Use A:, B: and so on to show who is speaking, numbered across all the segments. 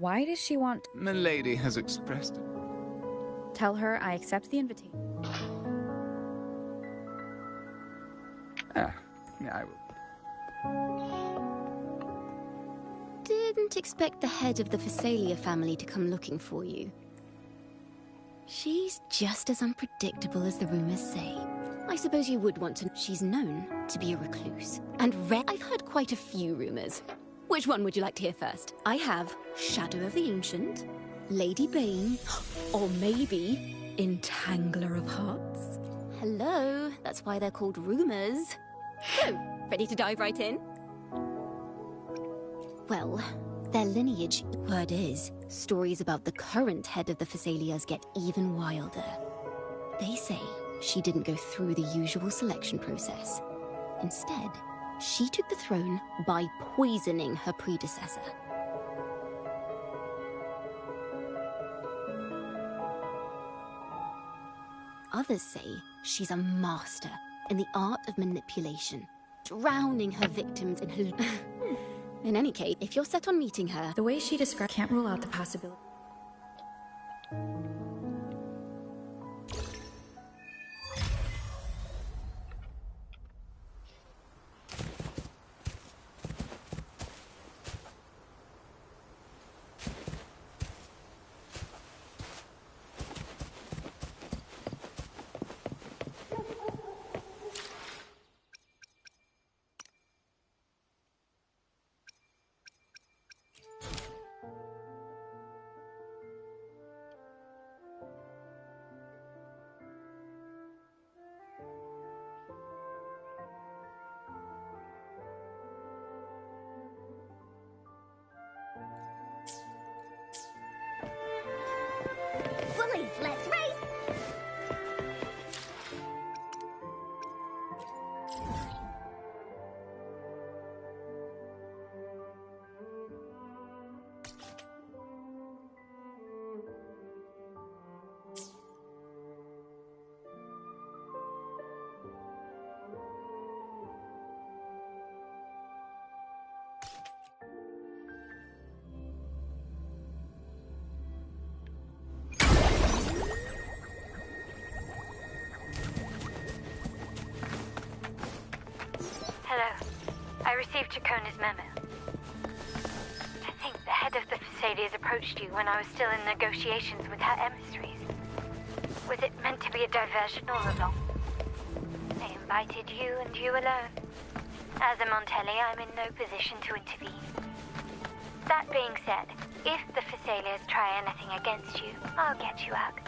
A: Why does she want...
B: Milady has expressed it.
A: Tell her I accept the invitation.
B: Yeah, I will.
C: Didn't expect the head of the Phasalia family to come looking for you. She's just as unpredictable as the rumors say. I suppose you would want to... She's known to be a recluse. And I've heard quite a few rumors. Which one would you like to hear first? I have Shadow of the Ancient, Lady Bane, or maybe Entangler of Hearts. Hello, that's why they're called rumors. So, ready to dive right in? Well, their lineage, word is, stories about the current head of the Phasalias get even wilder. They say she didn't go through the usual selection process. Instead, she took the throne by poisoning her predecessor. Others say she's a master in the art of manipulation, drowning her victims in her... In any case, if you're set on meeting her...
A: The way she described can't rule out the possibility.
C: Bullies, let's race!
D: Hello. I received Chacona's memo. I think the head of the Phasalias approached you when I was still in negotiations with her emissaries. Was it meant to be a diversion all along? They invited you and you alone. As a Montelli, I'm in no position to intervene. That being said, if the Phasalias try anything against you, I'll get you out.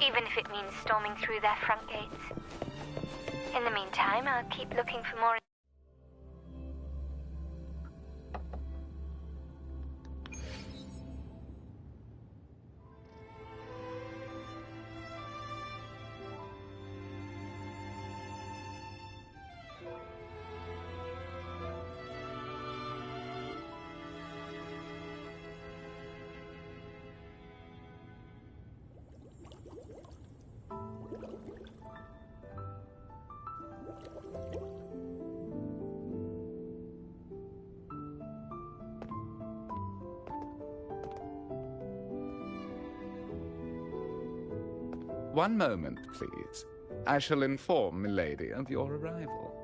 D: Even if it means storming through their front gates. In the meantime, I'll keep looking for more...
B: one moment, please. I shall inform Milady of your arrival.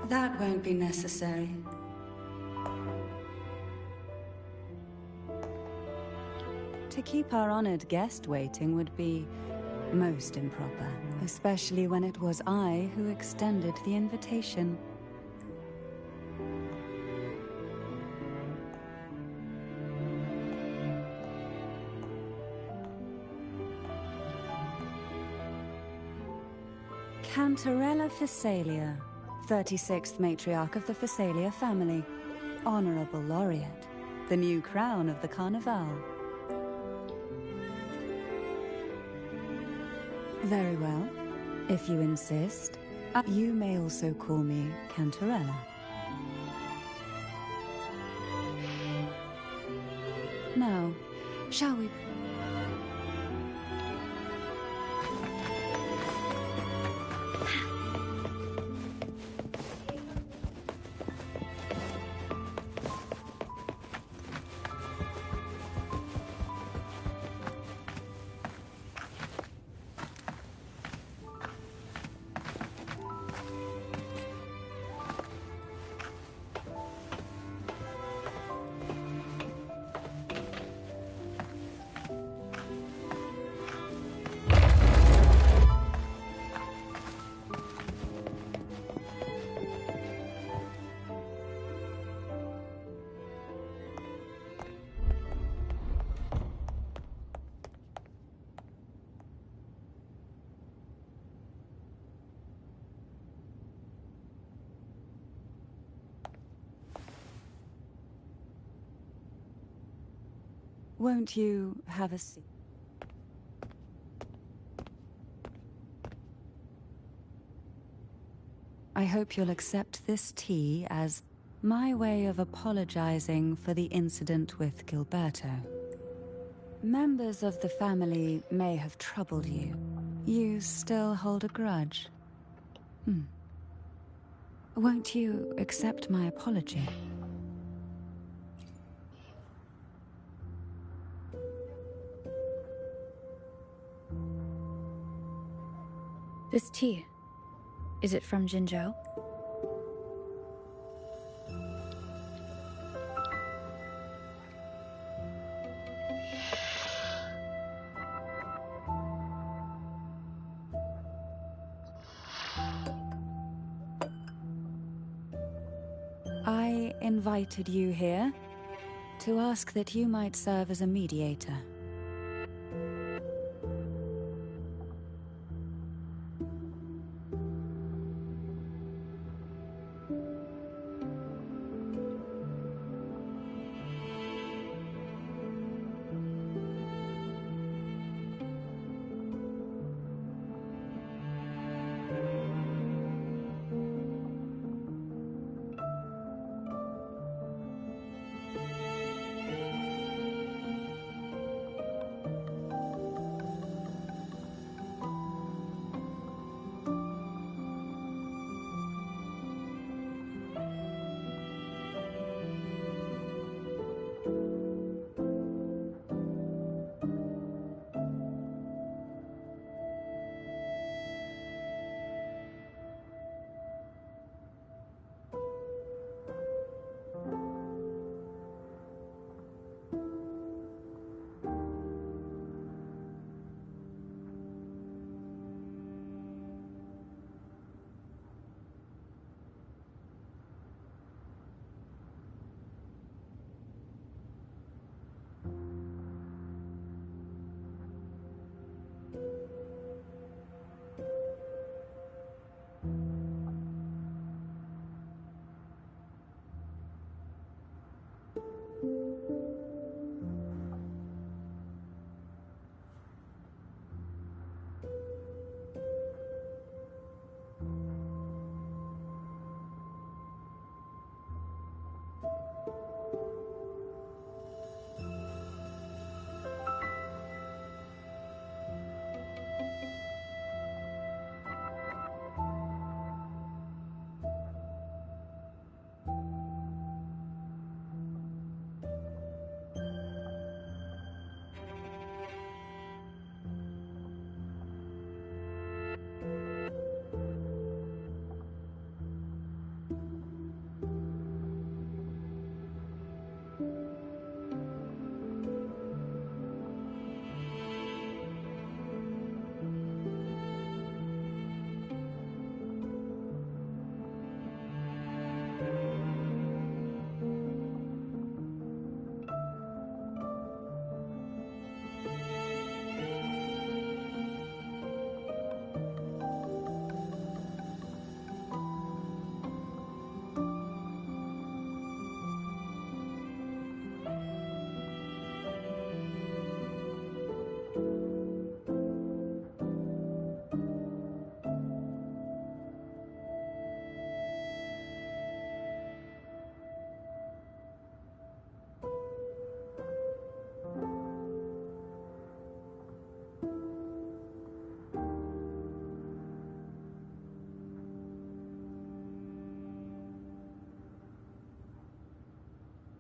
E: That won't be necessary. To keep our honored guest waiting would be most improper, especially when it was I who extended the invitation. Cantarella Physalia, 36th matriarch of the Physalia family. Honorable laureate, the new crown of the Carnival. Very well, if you insist. You may also call me Cantarella. Now, shall we... Won't you have a seat? I hope you'll accept this tea as my way of apologizing for the incident with Gilberto. Members of the family may have troubled you. You still hold a grudge. Won't you accept my apology?
A: This tea, is it from Jinzhou?
E: I invited you here to ask that you might serve as a mediator.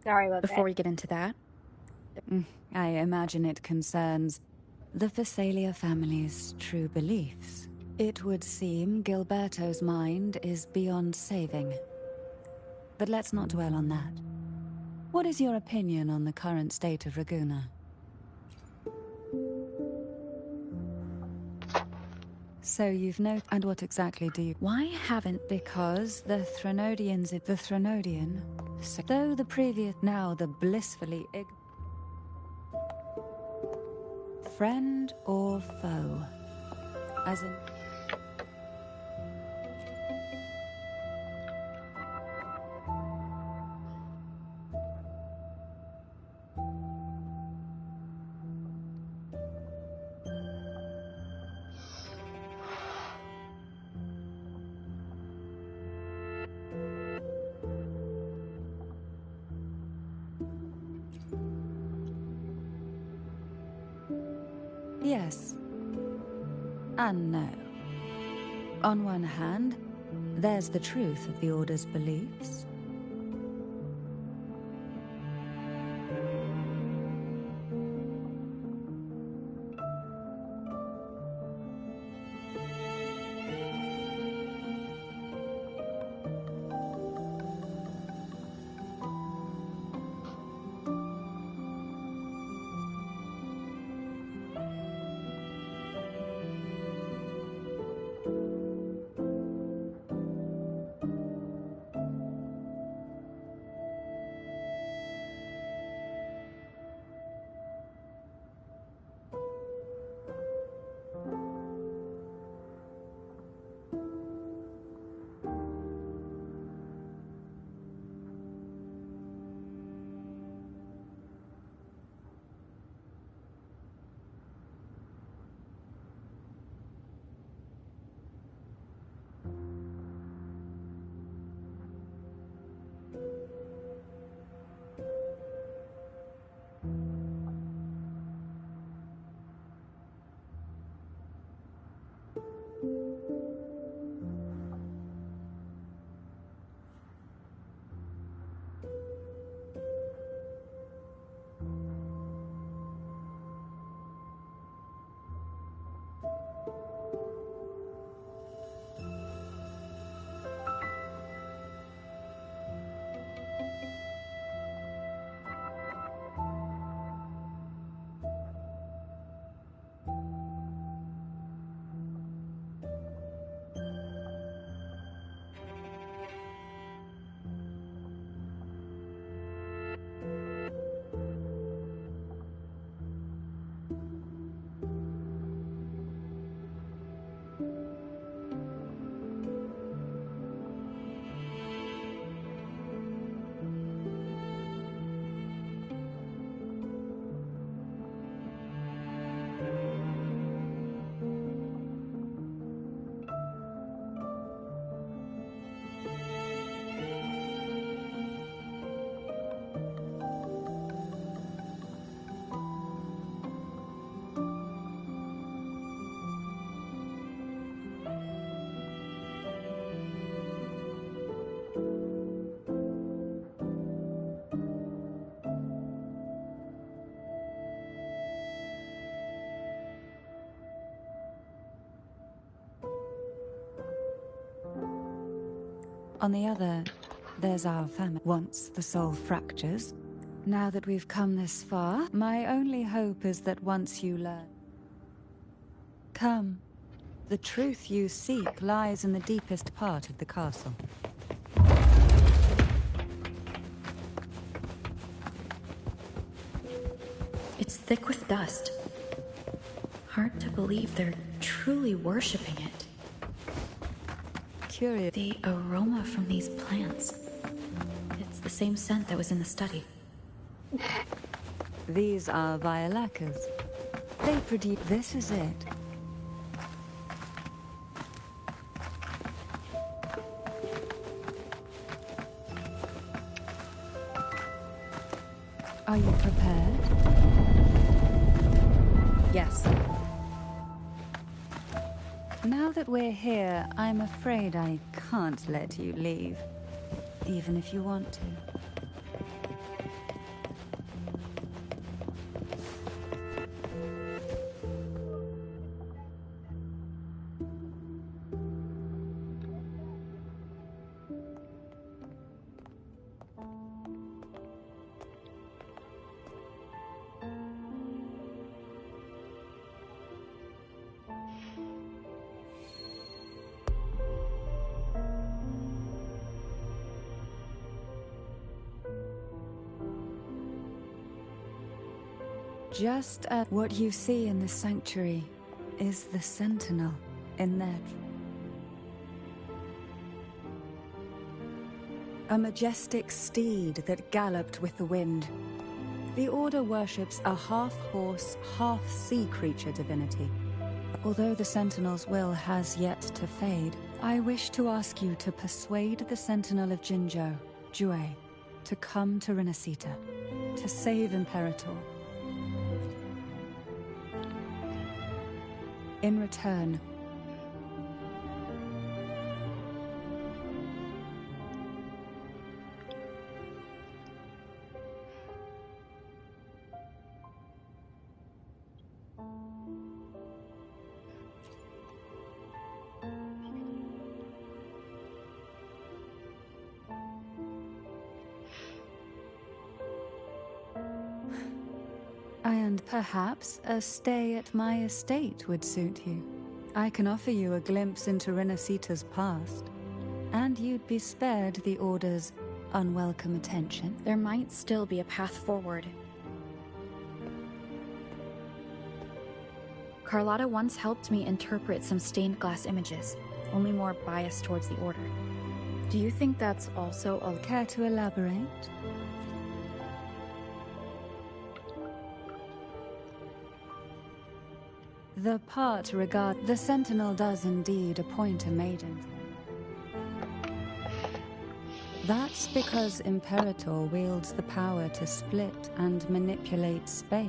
F: Sorry about
A: Before we get into that,
E: I imagine it concerns the Phasalia family's true beliefs. It would seem Gilberto's mind is beyond saving. But let's not dwell on that. What is your opinion on the current state of Raguna? So you've and what exactly do you...
A: why haven't...
E: Because the Threnodians... The Threnodian... Though the previous... Now the blissfully... Friend or foe? As in... Yes. And no. On one hand, there's the truth of the Order's beliefs. On the other, there's our family. Once the soul fractures, now that we've come this far, my only hope is that once you learn... Come. The truth you seek lies in the deepest part of the castle.
A: it's thick with dust. Hard to believe they're truly worshipping it.
E: Curious.
A: The aroma from these plants. It's the same scent that was in the study.
E: These are violacas. They produce... This is it. Are you prepared?
A: Yes.
E: Now that we're here, I'm afraid I can't let you leave. Even if you want to. Just as what you see in the sanctuary is the sentinel in there. A majestic steed that galloped with the wind. The Order worships a half-horse, half-sea creature divinity. Although the Sentinel's will has yet to fade, I wish to ask you to persuade the Sentinel of Jinzhou, Jue, to come to Renacita, to save Imperator. In return, and perhaps a stay at my estate would suit you. I can offer you a glimpse into Renacita's past, and you'd be spared the Order's unwelcome attention.
A: There might still be a path forward. Carlotta once helped me interpret some stained glass images, only more biased towards the Order. Do you think that's also a...
E: Care to elaborate? The part regard... The Sentinel does indeed appoint a maiden. That's because Imperator wields the power to split and manipulate space.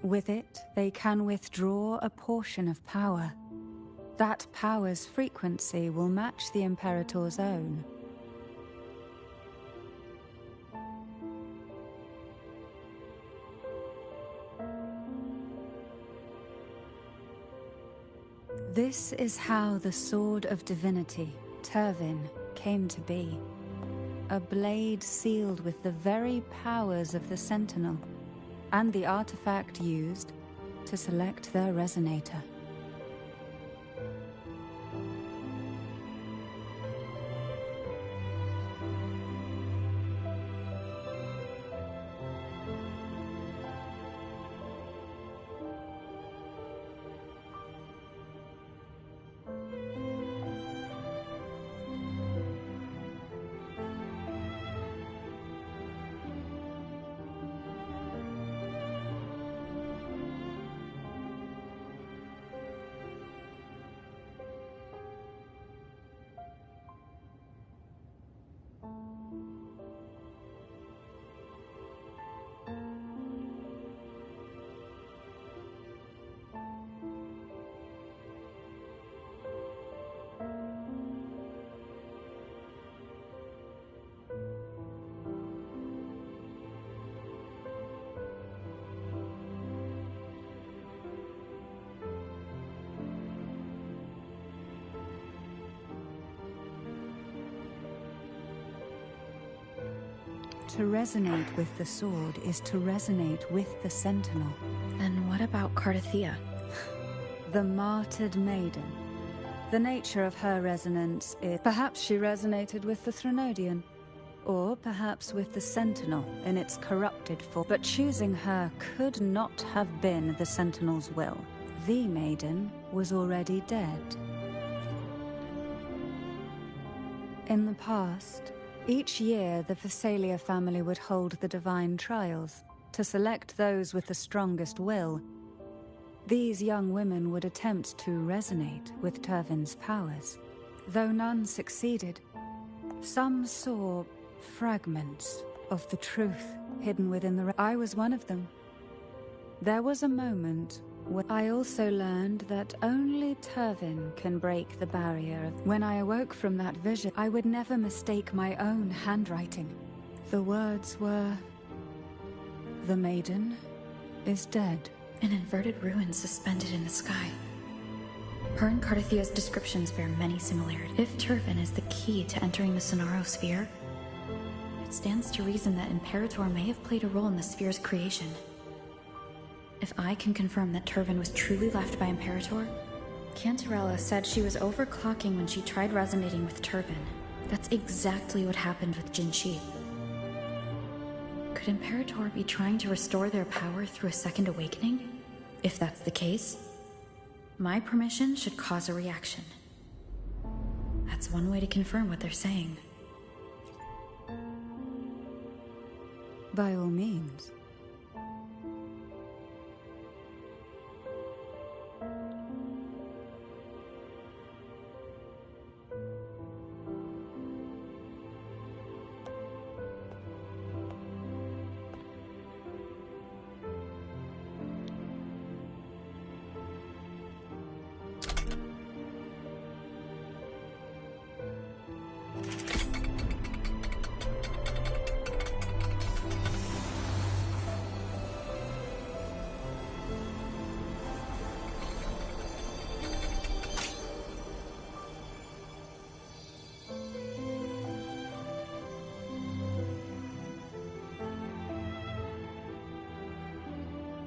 E: With it, they can withdraw a portion of power. That power's frequency will match the Imperator's own. This is how the Sword of Divinity, Turvin, came to be. A blade sealed with the very powers of the Sentinel, and the artifact used to select their resonator. To resonate with the sword is to resonate with the sentinel.
A: Then what about Cardathia?
E: The martyred maiden. The nature of her resonance is... Perhaps she resonated with the Threnodian, or perhaps with the Sentinel in its corrupted form. But choosing her could not have been the Sentinel's will. The maiden was already dead. In the past, each year the Phasalia family would hold the divine trials to select those with the strongest will. These young women would attempt to resonate with Turvin's powers. Though none succeeded, some saw fragments of the truth hidden within the... I was one of them. There was a moment where I also learned that only Turvin can break the barrier of... When I awoke from that vision, I would never mistake my own handwriting. The words were... The maiden is dead.
A: An inverted ruin suspended in the sky. Her and Cardathia's descriptions bear many similarities. If Turvin is the key to entering the Sonaro sphere, it stands to reason that Imperator may have played a role in the sphere's creation. If I can confirm that Turvin was truly left by Imperator, Cantarella said she was overclocking when she tried resonating with Turvin. That's exactly what happened with Jinshi. Could Imperator be trying to restore their power through a second awakening? If that's the case, my permission should cause a reaction. That's one way to confirm what they're saying.
E: By all means.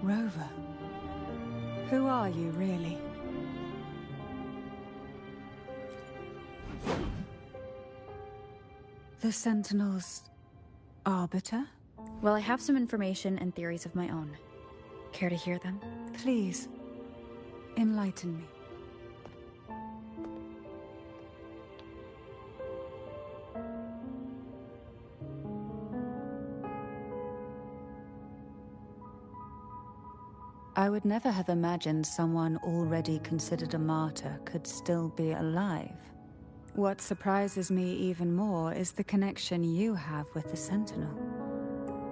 E: Rover, who are you really? The Sentinel's arbiter?
A: Well, I have some information and theories of my own. Care to hear them?
E: Please, enlighten me. I would never have imagined someone already considered a martyr could still be alive. What surprises me even more is the connection you have with the Sentinel.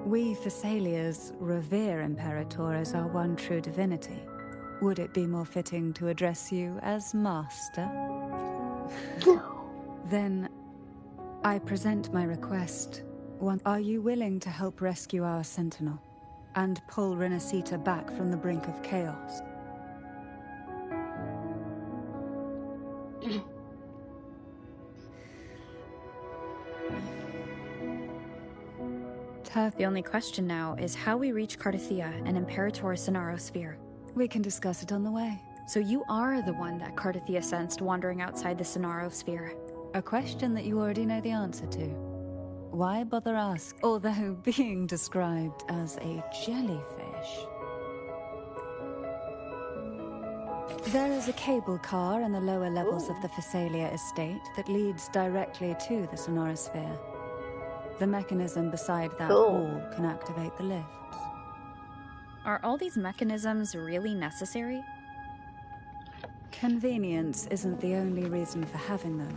E: We Thessalians revere Imperator as our one true divinity. Would it be more fitting to address you as Master? Then, I present my request. Are you willing to help rescue our Sentinel and pull Renacita back from the brink of chaos?
A: The only question now is how we reach Cardathia and Imperator's Sonaro sphere.
E: We can discuss it on the way.
A: So you are the one that Cardathia sensed wandering outside the Sonaro sphere.
E: A question that you already know the answer to. Why bother ask? Although being described as a jellyfish. There is a cable car in the lower levels of the Phasalia estate that leads directly to the Sonorosphere. The mechanism beside that wall can activate the lifts.
A: Are all these mechanisms really necessary?
E: Convenience isn't the only reason for having them.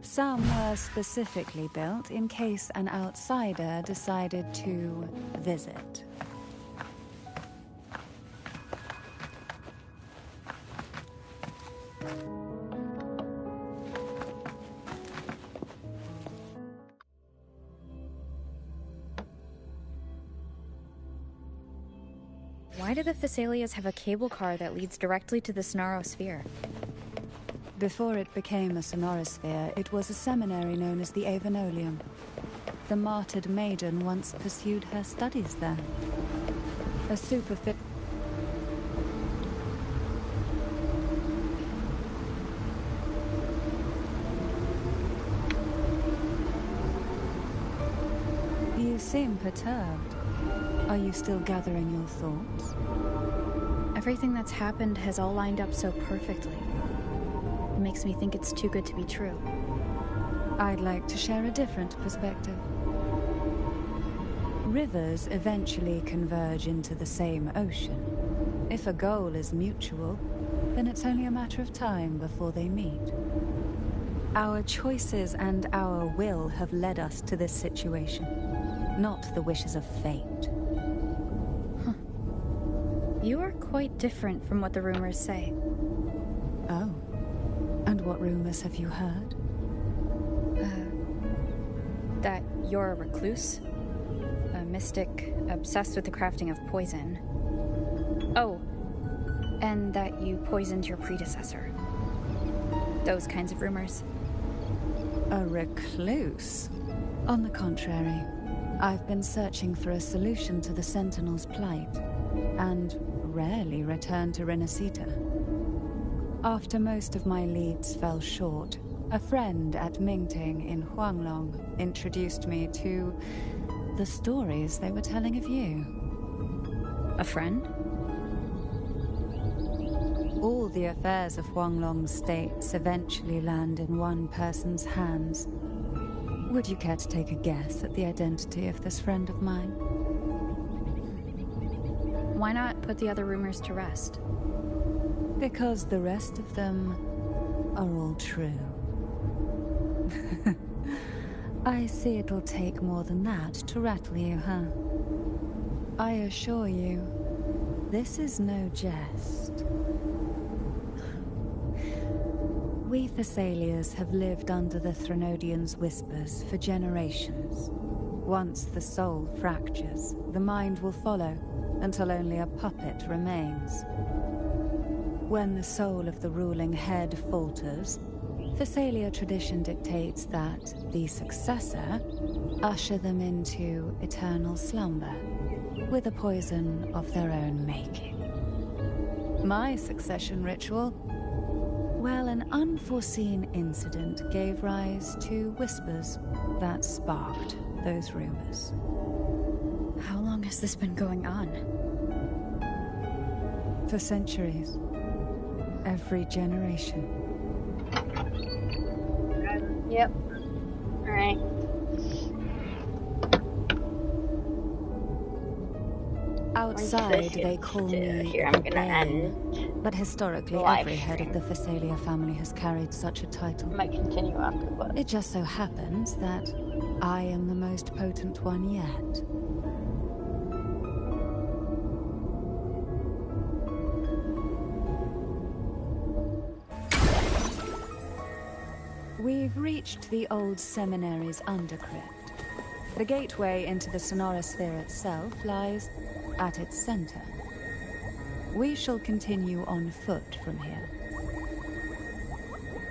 E: Some were specifically built in case an outsider decided to visit.
A: Why do the Thessalias have a cable car that leads directly to the Sonaro sphere?
E: Before it became a sonorosphere, it was a seminary known as the Avenolium. The martyred maiden once pursued her studies there. A superfit... You seem perturbed. Are you still gathering your thoughts?
A: Everything that's happened has all lined up so perfectly. It makes me think it's too good to be true.
E: I'd like to share a different perspective. Rivers eventually converge into the same ocean. If a goal is mutual, then it's only a matter of time before they meet. Our choices and our will have led us to this situation, not the wishes of fate.
A: You are quite different from what the rumors say.
E: Oh. And what rumors have you heard?
A: That you're a recluse? A mystic obsessed with the crafting of poison. Oh, and that you poisoned your predecessor. Those kinds of rumors.
E: A recluse? On the contrary, I've been searching for a solution to the Sentinel's plight, and rarely return to Renacita. After most of my leads fell short, a friend at Mingting in Huanglong introduced me to the stories they were telling of you.
A: A friend?
E: All the affairs of Huanglong's states eventually land in one person's hands. Would you care to take a guess at the identity of this friend of mine?
A: Why not put the other rumors to rest?
E: Because the rest of them are all true. I see it'll take more than that to rattle you, huh? I assure you, this is no jest. We Thessalians have lived under the Threnodians' whispers for generations. Once the soul fractures, the mind will follow, until only a puppet remains. When the soul of the ruling head falters, Thessalia tradition dictates that the successor usher them into eternal slumber, with a poison of their own making. My succession ritual? Well, an unforeseen incident gave rise to whispers that sparked those rumors.
A: How long has this been going on?
E: For centuries. Every generation.
F: Yep. Alright.
E: Outside, they call me
F: Here, I'm gonna end.
E: But historically,
F: Live
E: every head of the Thessalia family has carried such a title.
F: I might continue after, but
E: It just so happens that I am the most potent one yet. We've reached the old seminary's undercrypt. The gateway into the sonorosphere itself lies at its center. We shall continue on foot from here.